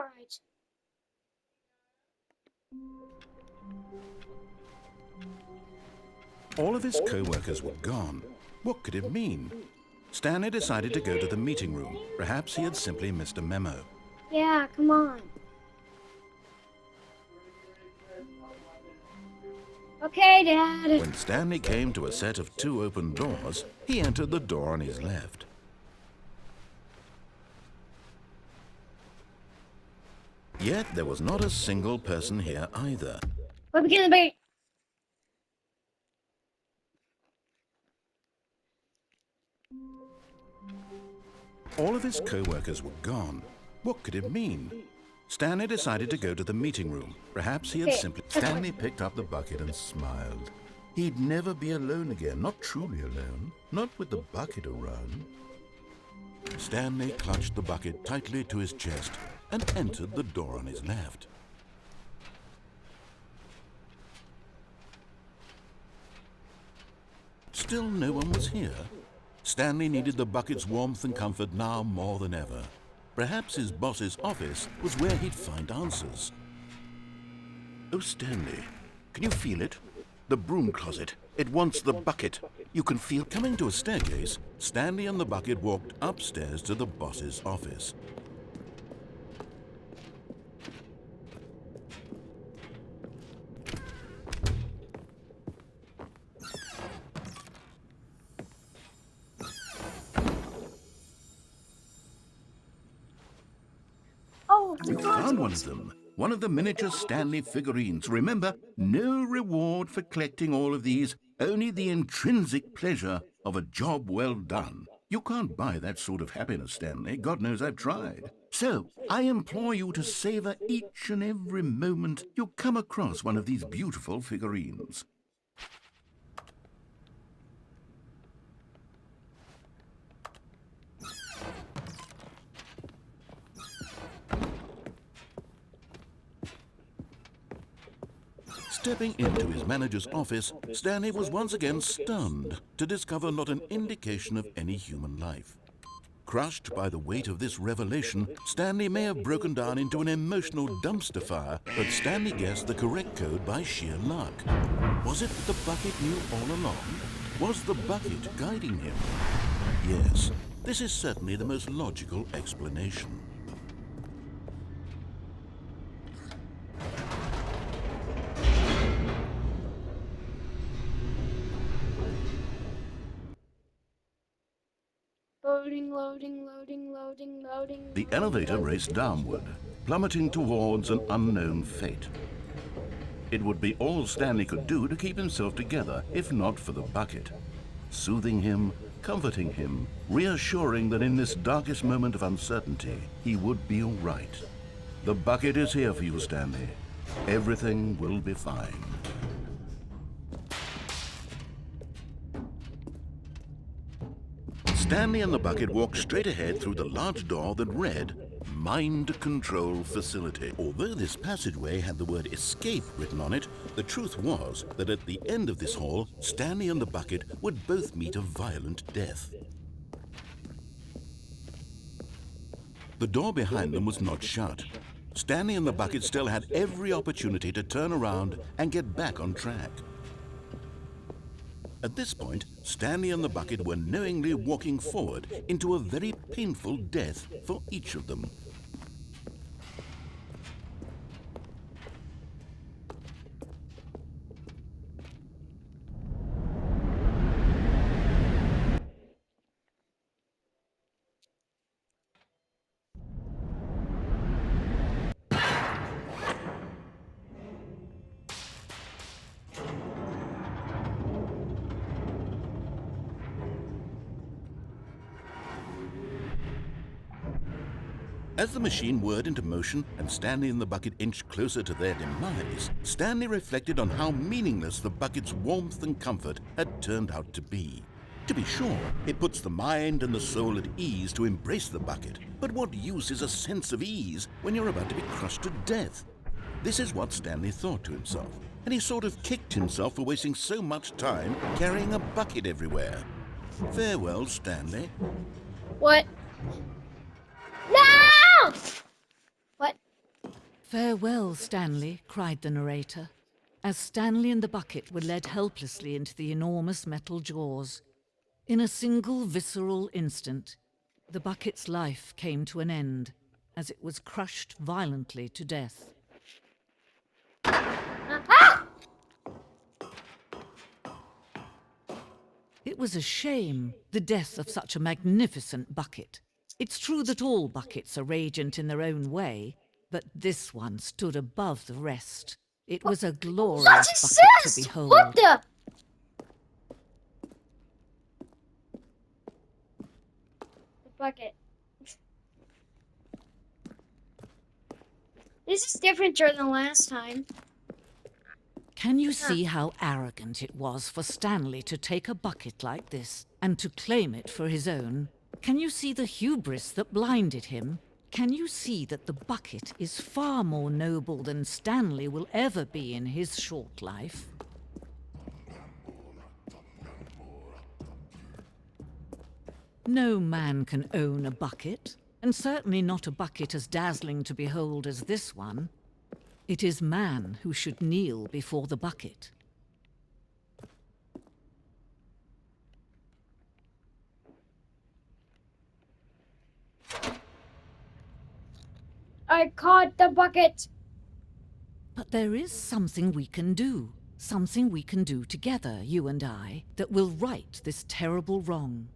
Alright. All of his co-workers were gone. What could it mean? Stanley decided to go to the meeting room. Perhaps he had simply missed a memo. Yeah, come on. Okay, Dad. When Stanley came to a set of 2 open doors, he entered the door on his left. Yet there was not a single person here either. We're beginning the bait. All of his co-workers were gone. What could it mean? Stanley decided to go to the meeting room. Perhaps he had simply... Stanley picked up the bucket and smiled. He'd never be alone again, not truly alone, not with the bucket around. Stanley clutched the bucket tightly to his chest and entered the door on his left. Still no one was here. Stanley needed the bucket's warmth and comfort now more than ever. Perhaps his boss's office was where he'd find answers. Oh, Stanley, can you feel it? The broom closet. It wants the bucket. You can feel... Coming to a staircase, Stanley and the bucket walked upstairs to the boss's office. Oh, You found one of them. One of the miniature Stanley figurines. Remember, no reward for collecting all of these, only the intrinsic pleasure of a job well done. You can't buy that sort of happiness, Stanley. God knows I've tried. So, I implore you to savor each and every moment you come across one of these beautiful figurines. Stepping into his manager's office, Stanley was once again stunned to discover not an indication of any human life. Crushed by the weight of this revelation, Stanley may have broken down into an emotional dumpster fire, but Stanley guessed the correct code by sheer luck. Was it that the bucket knew all along? Was the bucket guiding him? Yes, this is certainly the most logical explanation. loading, loading, loading, loading, loading. The elevator raced downward, plummeting towards an unknown fate. It would be all Stanley could do to keep himself together, if not for the bucket. Soothing him, comforting him, reassuring that in this darkest moment of uncertainty, he would be all right. The bucket is here for you, Stanley. Everything will be fine. Stanley and the bucket walked straight ahead through the large door that read, Mind Control Facility. Although this passageway had the word escape written on it, the truth was that at the end of this hall, Stanley and the bucket would both meet a violent death. The door behind them was not shut. Stanley and the bucket still had every opportunity to turn around and get back on track. At this point, Stanley and the bucket were knowingly walking forward into a very painful death for each of them. As the machine whirred into motion and Stanley and the bucket inched closer to their demise, Stanley reflected on how meaningless the bucket's warmth and comfort had turned out to be. To be sure, it puts the mind and the soul at ease to embrace the bucket, but what use is a sense of ease when you're about to be crushed to death? This is what Stanley thought to himself, and he sort of kicked himself for wasting so much time carrying a bucket everywhere. Farewell, Stanley. What? No! What? "Farewell, Stanley," cried the narrator, as Stanley and the bucket were led helplessly into the enormous metal jaws. In a single visceral instant, the bucket's life came to an end as it was crushed violently to death. Ah! It was a shame, the death of such a magnificent bucket. It's true that all buckets are radiant in their own way, but this one stood above the rest. It was a glorious What bucket is to this? behold. What the bucket? This is different than the last time. Can you see how arrogant it was for Stanley to take a bucket like this and to claim it for his own? Can you see the hubris that blinded him? Can you see that the bucket is far more noble than Stanley will ever be in his short life? No man can own a bucket, and certainly not a bucket as dazzling to behold as this one. It is man who should kneel before the bucket. I caught the bucket. But there is something we can do together, you and I, that will right this terrible wrong.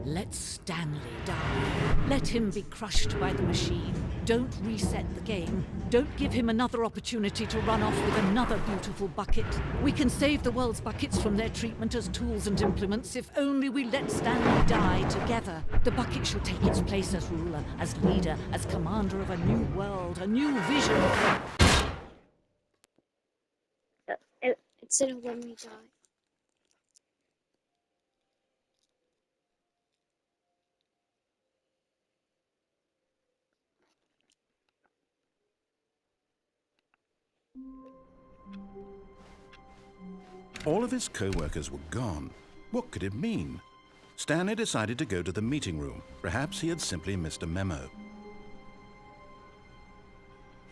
Let Stanley die. Let him be crushed by the machine. Don't reset the game. Don't give him another opportunity to run off with another beautiful bucket. We can save the world's buckets from their treatment as tools and implements if only we let Stanley die together. The bucket shall take its place as ruler, as leader, as commander of a new world, a new vision. It said when we die. All of his co-workers were gone. What could it mean? Stanley decided to go to the meeting room. Perhaps he had simply missed a memo.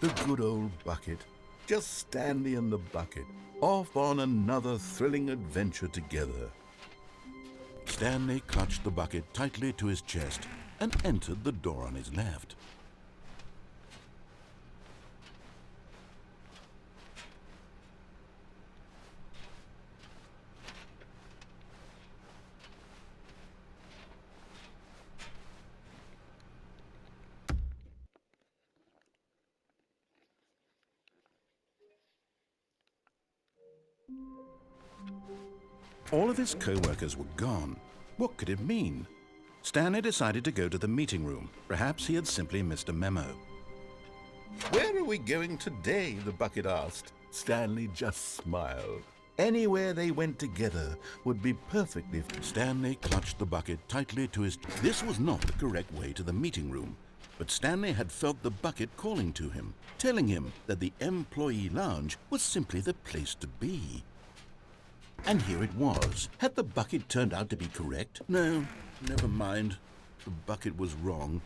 The good old bucket. Just Stanley and the bucket, off on another thrilling adventure together. Stanley clutched the bucket tightly to his chest and entered the door on his left. All of his co-workers were gone. What could it mean? Stanley decided to go to the meeting room. Perhaps he had simply missed a memo. Where are we going today? The bucket asked. Stanley just smiled. Anywhere they went together would be perfectly. Stanley clutched the bucket tightly to his. This was not the correct way to the meeting room, but Stanley had felt the bucket calling to him, telling him that the employee lounge was simply the place to be. And here it was. Had the bucket turned out to be correct? No, never mind. The bucket was wrong.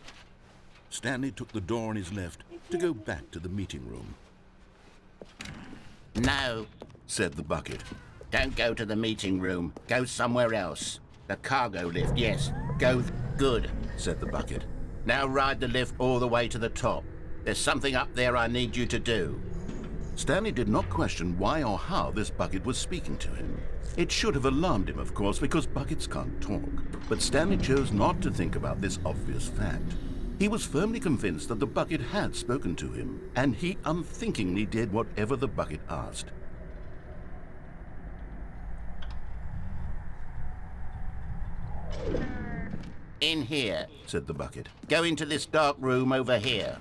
Stanley took the door on his left to go back to the meeting room. No, Said the bucket. don't go to the meeting room. Go somewhere else. The cargo lift, yes. Go good. Said the bucket. Now ride the lift all the way to the top. There's something up there I need you to do. Stanley did not question why or how this bucket was speaking to him. It should have alarmed him, of course, because buckets can't talk. But Stanley chose not to think about this obvious fact. He was firmly convinced that the bucket had spoken to him, and he unthinkingly did whatever the bucket asked. In here. Said the bucket. Go into this dark room over here.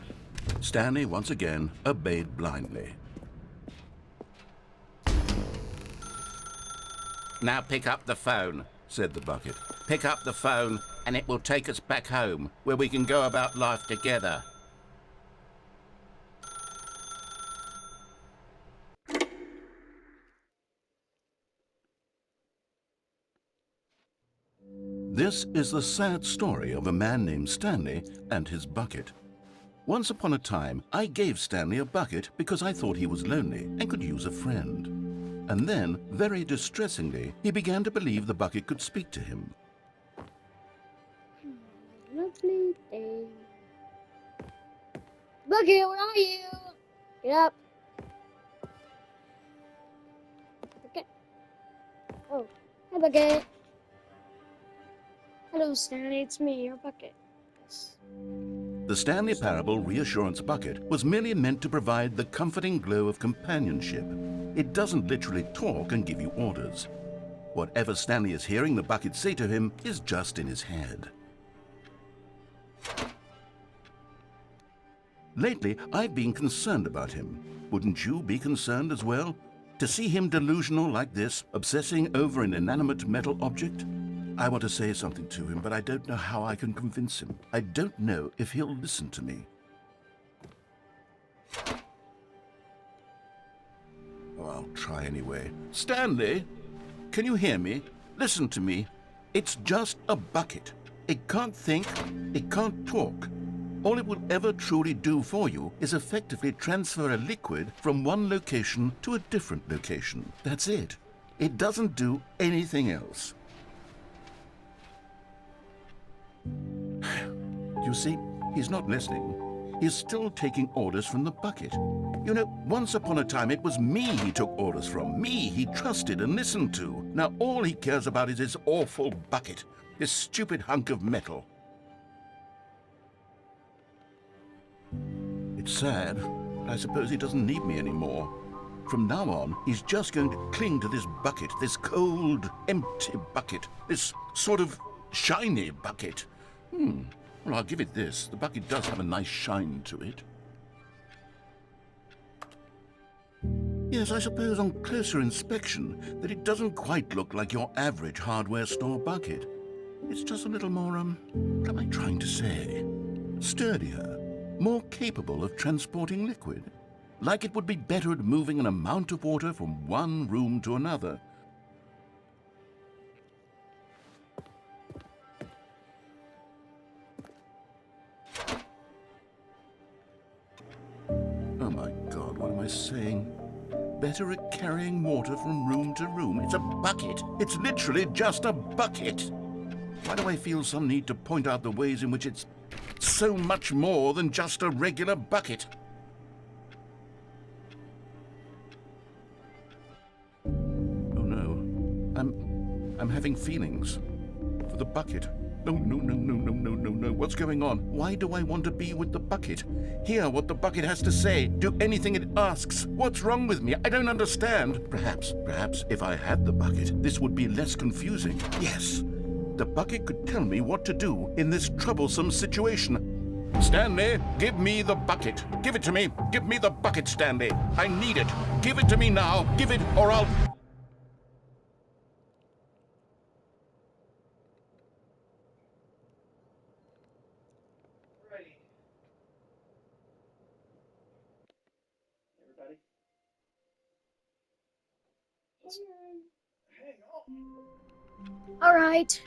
Stanley once again obeyed blindly. Now pick up the phone. Said the bucket. Pick up the phone and it will take us back home, where we can go about life together. This is the sad story of a man named Stanley and his bucket. Once upon a time, I gave Stanley a bucket because I thought he was lonely and could use a friend. And then, very distressingly, he began to believe the bucket could speak to him. Lovely day. Bucket, where are you? Get up. Bucket. Oh, hi, Bucket. Hello, Stanley. It's me, your Bucket. Yes. The Stanley Parable Reassurance Bucket was merely meant to provide the comforting glow of companionship. It doesn't literally talk and give you orders. Whatever Stanley is hearing the bucket say to him is just in his head. Lately, I've been concerned about him. Wouldn't you be concerned as well? To see him delusional like this, obsessing over an inanimate metal object? I want to say something to him, but I don't know how I can convince him. I don't know if he'll listen to me. Oh, I'll try anyway. Stanley, can you hear me? Listen to me. It's just a bucket. It can't think, it can't talk. All it will ever truly do for you is effectively transfer a liquid from one location to a different location. That's it. It doesn't do anything else. You see, he's not listening. He's still taking orders from the bucket. You know, once upon a time it was me he took orders from, me he trusted and listened to. Now all he cares about is his awful bucket, this stupid hunk of metal. It's sad, but I suppose he doesn't need me anymore. From now on, he's just going to cling to this bucket, this cold, empty bucket, this sort of shiny bucket. Well, I'll give it this. The bucket does have a nice shine to it. Yes, I suppose on closer inspection that it doesn't quite look like your average hardware store bucket. It's just a little more, what am I trying to say? Sturdier, more capable of transporting liquid. Like it would be better at moving an amount of water from one room to another. Oh my God, what am I saying? Better at carrying water from room to room. It's a bucket. It's literally just a bucket. Why do I feel some need to point out the ways in which it's so much more than just a regular bucket? Oh no, I'm having feelings for the bucket. No, no, no, no, no, no, no, no. What's going on? Why do I want to be with the bucket? Hear what the bucket has to say. Do anything it asks. What's wrong with me? I don't understand. Perhaps if I had the bucket, this would be less confusing. Yes, the bucket could tell me what to do in this troublesome situation. Stanley, give me the bucket. Give it to me. Give me the bucket, Stanley. I need it. Give it to me now. Give it or I'll... Alrighty. Everybody? Just hang on. All right.